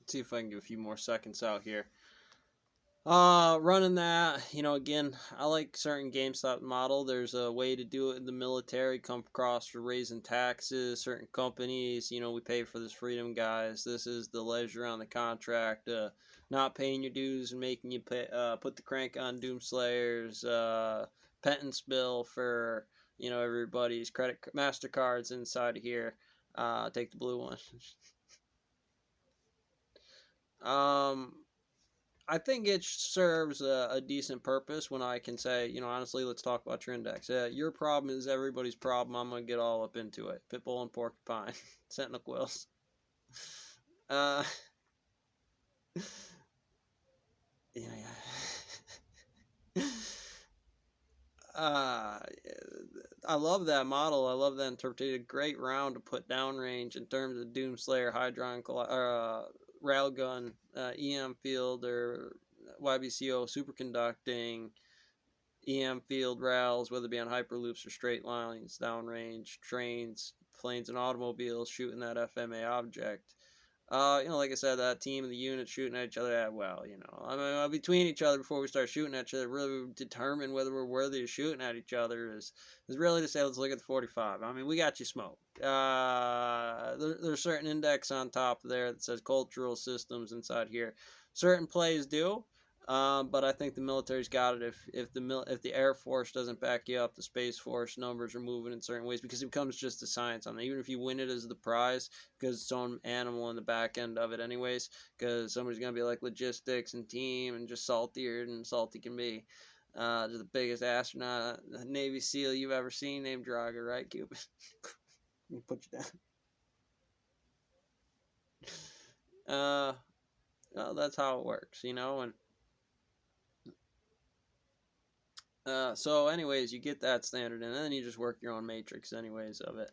see if I can get a few more seconds out here. Running that, again, I like certain GameStop model. There's a way to do it in the military, come across for raising taxes. Certain companies, we pay for this freedom, guys. This is the leisure on the contract, not paying your dues and making you pay, put the crank on Doomslayers, penance bill for, everybody's credit, MasterCards inside of here. Take the blue one. um, I think it serves a decent purpose when I can say, honestly, let's talk about your index. Your problem is everybody's problem. I'm going to get all up into it. Pitbull and Porcupine. Sentinel Quills. Uh, yeah. uh, I love that model. I love that interpretation. Great round to put downrange in terms of Doomslayer, Hydron, Railgun, EM Field, or YBCO superconducting, EM field rails, whether it be on hyperloops or straight lines, downrange, trains, planes, and automobiles shooting that FMA object. Like I said, that team and the unit shooting at each other. Well, I mean, between each other before we start shooting at each other, really determine whether we're worthy of shooting at each other is really to say, let's look at the 45. I mean, we got you smoked. There's certain index on top there that says cultural systems inside here. Certain plays do. But I think the military's got it. If the Air Force doesn't back you up, the Space Force numbers are moving in certain ways because it becomes just a science on it. Even if you win it as the prize, because it's some animal in the back end of it, anyways. Because somebody's gonna be like logistics and team and just saltier than salty can be. Just the biggest astronaut, Navy SEAL you've ever seen, named Draga, right, Cupid? Let me put you down. Well, that's how it works, and. So anyways, you get that standard, and then you just work your own matrix anyways of it.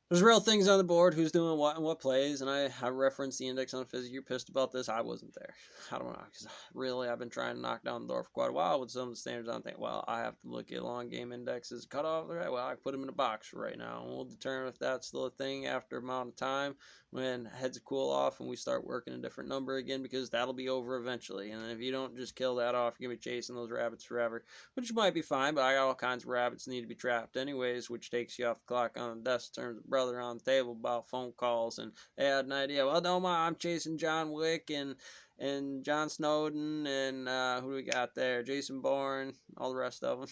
There's real things on the board, who's doing what and what plays, and I referenced the index on physics. You're pissed about this. I wasn't there. I don't know, because really I've been trying to knock down the door for quite a while with some of the standards. I'm thinking, well, I have to look at long game indexes, cut off, right? Well, I put them in a box for right now, and we'll determine if that's still a thing after a amount of time when heads cool off and we start working a different number again, because that'll be over eventually. And if you don't just kill that off, you're going to be chasing those rabbits forever, which might be fine, but I got all kinds of rabbits need to be trapped anyways, which takes you off the clock on the desk in terms of brother on the table about phone calls. And they had an idea, well, no, I'm chasing John Wick and John Snowden and who do we got there? Jason Bourne, all the rest of them.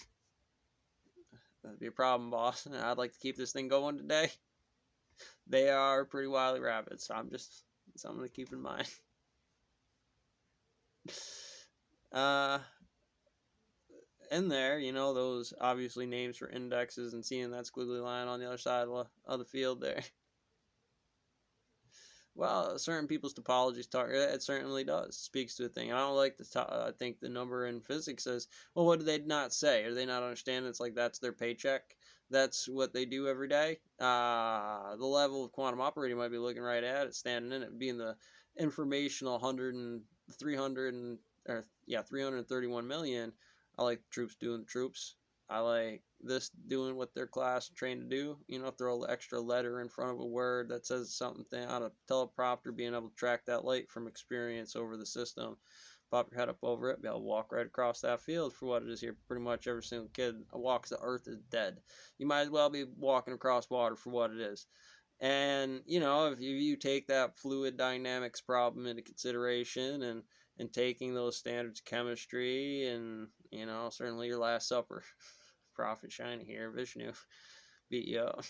That'd be a problem, boss. I'd like to keep this thing going today. They are pretty wily rabbits. I'm just something to keep in mind. In there, those obviously names for indexes and seeing that squiggly line on the other side of the field there. Well, certain people's topologies talk. It certainly does. Speaks to a thing. I don't like I think the number in physics says, well, what do they not say? Are they not understanding? It's like that's their paycheck. That's what they do every day. The level of quantum operating might be looking right at it, standing in it, being the informational 100 and 300 and 331 million. I like the troops doing the troops. I like this doing what their class trained to do. Throw an extra letter in front of a word that says something on a teleprompter, being able to track that light from experience over the system. Pop your head up over it, be able to walk right across that field for what it is here. Pretty much every single kid walks the earth is dead. You might as well be walking across water for what it is. And, if you take that fluid dynamics problem into consideration and taking those standards of chemistry and, certainly your Last Supper, Prophet Shiny here, Vishnu, beat you up.